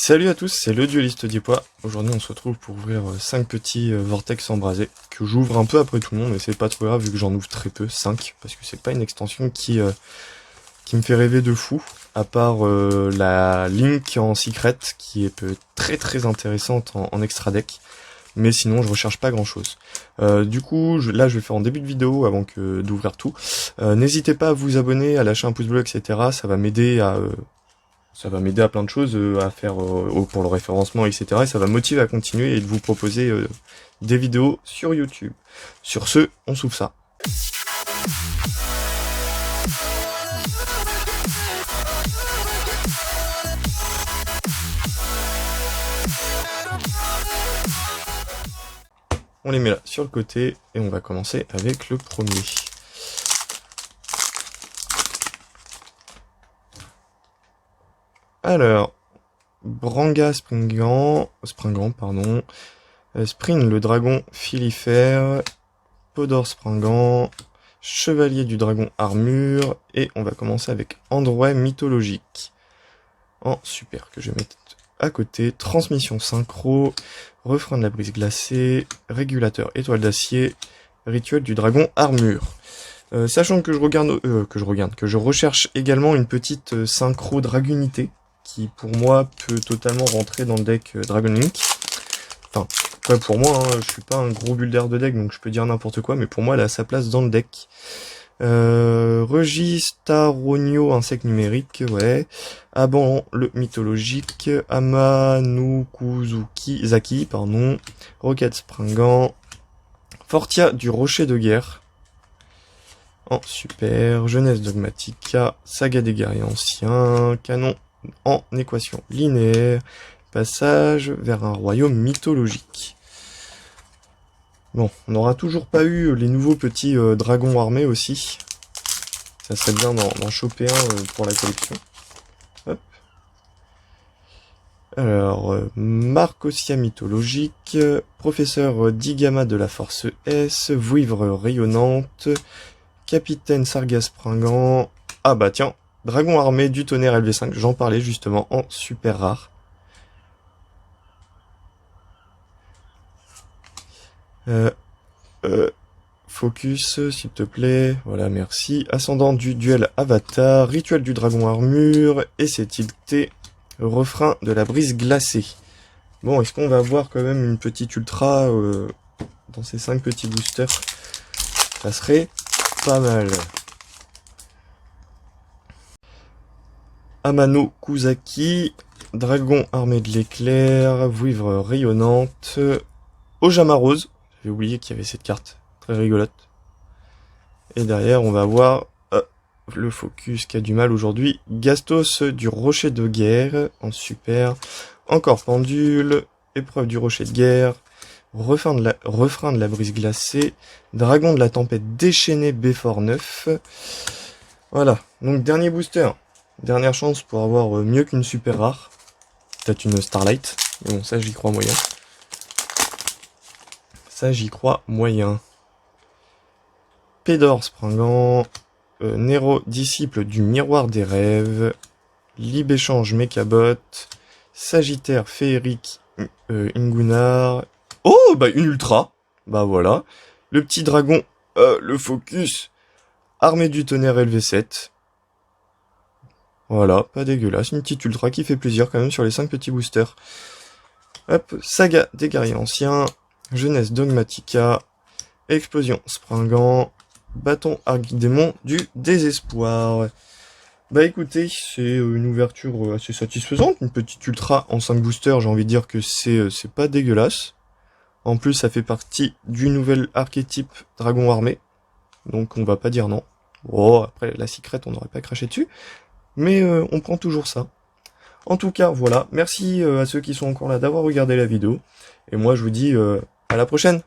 Salut à tous, c'est le dueliste Diepois. Aujourd'hui on se retrouve pour ouvrir 5 petits vortex embrasés que j'ouvre un peu après tout le monde, mais c'est pas trop grave vu que j'en ouvre très peu, 5, parce que c'est pas une extension qui me fait rêver de fou, à part la Link en secret qui est très intéressante en extra deck, mais sinon je recherche pas grand chose. Du coup là je vais faire en début de vidéo avant que d'ouvrir tout. N'hésitez pas à vous abonner, à lâcher un pouce bleu, etc. Ça va m'aider à plein de choses, à faire pour le référencement, etc. Et ça va me motiver à continuer et de vous proposer des vidéos sur YouTube. Sur ce, on s'ouvre ça. On les met là sur le côté et on va commencer avec le premier. Alors, Branga Springant, pardon. Spring le dragon filifère, Podor Springant, Chevalier du dragon armure, et on va commencer avec Android mythologique. En super, que je vais mettre à côté. Transmission synchro, refrain de la brise glacée, régulateur étoile d'acier, rituel du dragon armure. Sachant que je recherche également une petite synchro dragunité, qui pour moi peut totalement rentrer dans le deck Dragon Link. Enfin, ouais, pour moi, hein, je suis pas un gros builder de deck, donc je peux dire n'importe quoi, mais pour moi, elle a sa place dans le deck. Registaronio, insecte numérique, ouais. Aban, le mythologique. Amanukuzuki, Zaki, pardon. Rocket Springant. Fortia du rocher de guerre. En super. Jeunesse dogmatica. Saga des guerriers anciens. Canon en équation linéaire. Passage vers un royaume mythologique. Bon, on n'aura toujours pas eu les nouveaux petits dragons armés aussi. Ça serait bien d'en choper un pour la collection. Hop. Alors, Marcosia mythologique, professeur Digama de la force S, Vouivre rayonnante, capitaine Sargas Springant. Ah bah tiens, dragon armé du tonnerre LV5, j'en parlais justement en super rare. Focus, s'il te plaît. Voilà, merci. Ascendant du duel avatar, rituel du dragon armure, et c'est tilté, refrain de la brise glacée. Bon, est-ce qu'on va avoir quand même une petite ultra dans ces 5 petits boosters? Ça serait pas mal. Amano Kusaki, dragon armé de l'éclair, vouivre rayonnante, Ojama Rose. J'ai oublié qu'il y avait cette carte, très rigolote. Et derrière, on va voir le focus qui a du mal aujourd'hui. Gastos du rocher de guerre, en super. Encore pendule, épreuve du rocher de guerre, refrain de la brise glacée, dragon de la tempête déchaînée B-Fort 9. Voilà, donc dernier booster. Dernière chance pour avoir mieux qu'une super rare. Peut-être une Starlight, mais bon, ça j'y crois moyen. Ça, j'y crois moyen. Pédor Springant, Nero, disciple du miroir des rêves, Libéchange Mechabot, Sagittaire féerique Ingunar. Oh, bah une ultra. Bah voilà. Le petit dragon, le focus, armée du tonnerre LV7. Voilà, pas dégueulasse. Une petite ultra qui fait plaisir quand même sur les 5 petits boosters. Hop, Saga des guerriers anciens. Jeunesse dogmatica, explosion Springant, bâton archidémon du désespoir. Bah écoutez, c'est une ouverture assez satisfaisante, une petite ultra en 5 boosters, j'ai envie de dire que c'est pas dégueulasse. En plus ça fait partie du nouvel archétype dragon armé, donc on va pas dire non. Bon, après la secret on n'aurait pas craché dessus, mais on prend toujours ça. En tout cas, voilà, merci à ceux qui sont encore là d'avoir regardé la vidéo, et moi je vous dis à la prochaine!